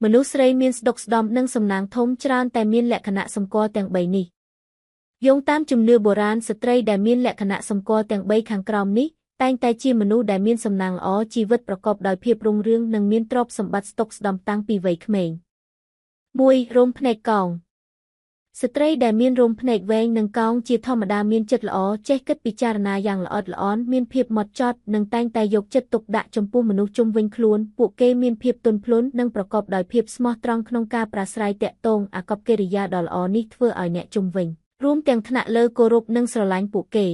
មនុស្សស្រីមានស្ដុកស្ដំនិងសំណាងធំច្រើនតែមានលក្ខណៈសម្គាល់ទាំង3នេះយោងតាមជំនឿបុរាណស្ត្រីដែលមានលក្ខណៈសម្គាល់ទាំង3ខាងក្រោមនេះតែងតែជាមនុស្សដែលមានសំណាងល្អជីវិតប្រកបដោយភាពរុងរឿងនិងមានទ្រព្យសម្បត្តិស្តុកស្តម្ភតាំងពីវ័យក្មេង 1. រោមភ្នែកកោងស្ត្រីដែលមានរោមភ្នែកវែងនិងកោងជាធម្មតាមានចិត្តល្អចេះគិតពិចារណាយ៉ាងល្អិតល្អន់មានភាពហ្មត់ចត់និងតែងតែយកចិត្តទុកដាក់ចំពោះមនុស្សជុំវិញខ្លួនពួកគេមានភាពទន់ភ្លន់និងប្រកបដោយភាពស្មោះត្រង់ក្នុងការប្រាស្រ័យទាក់ទងអាកប្បកិរិយាដ៏ល្អនេះធ្វើឲ្យអ្នកជុំវិញរួមទាំងថ្នាក់លើគោរពនិងស្រឡាញ់ពួកគេ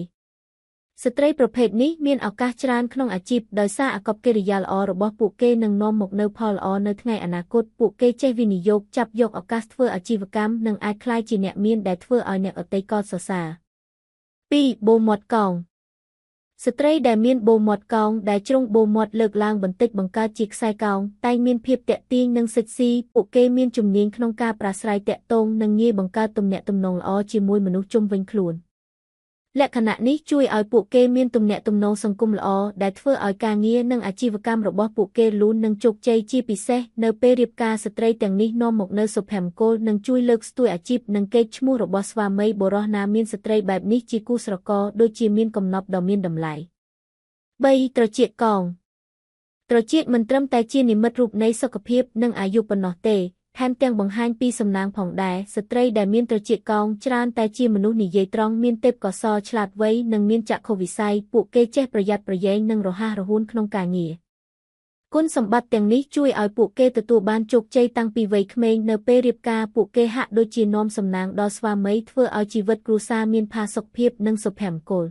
ស្ត្រីប្រភេទនេះមានឱកាសច្រើនក្នុងអាជីពដោយសារអាកប្បកិរិយាល្អរបស់ពួកគេនឹងនាំមកនូវផលល្អនៅថ្ងៃអនាគតពួកគេចេះវិនិយោគចាប់យកឱកាសធ្វើអាជីវកម្មនិងអាចក្លាយជាអ្នកមានដែលធ្វើឲ្យអ្នកដទៃកោតសរសើរ 2. បូមាត់កោងស្ត្រីដែលមានបូមាត់កោងដែលជ្រុងបូមាត់លើកឡើងបន្តិចបង្កើតជាខ្សែកោងតែងមានភាពទាក់ទាញនិងសិចស៊ីពួកគេមានជំនាញក្នុងការប្រាស្រ័យទាក់ទងនិងងាយបង្កើតទំនាក់ទំនងល្អជាមួយមនុស្សជុំវិញខ្លួនលក្ខណៈនេះជួយឲ្យពួកគេមានទំនាក់ទំនងសង្គមល្អដែលធ្វើឲ្យការងារនិងអាជីវកម្មរបស់ពួកគេលូននិងជោគជ័យជាពិសេសនៅពេលរៀបការស្ត្រីទាំងនេះនាំមកនូវសុភមង្គលនិងជួយលើកស្ទួយអាជីពនិងកេរ្តិ៍ឈ្មោះរបស់ស្វាមីបុរសណាមានស្ត្រីបែបនេះជាគូស្រករដូចជាមានកំណប់ដ៏មានតម្លៃ 3. ត្រចៀកកោងត្រចៀកមិនត្រឹមតែជានិមិត្តរូបនៃសុខភាពនិងអាយុប៉ុណ្ណោះទេថែមទាំងបង្ហាញពីសំណាងផងដែរស្ត្រីដែលមានត្រចៀកកោងច្រើនតែជាមនុស្សនិយាយត្រង់មានទេពកោសល្យឆ្លាតវៃនិងមានចក្ខុវិស័យពួកគេចេះប្រយ័ត្នប្រយែងនិងរហ័សរហួនក្នុងការងារគុណសម្បត្តិទាំងនេះជួយឲ្យពួកគេទទួលបានជោគជ័យតាំងពីវ័យក្មេងនៅពេលរៀបការពួកគេហាក់ដូចជានាំសំណាងដល់ស្វាមីធ្វើឲ្យជីវិតគ្រួសារមានផាសុកភាពនិងសុភមង្គល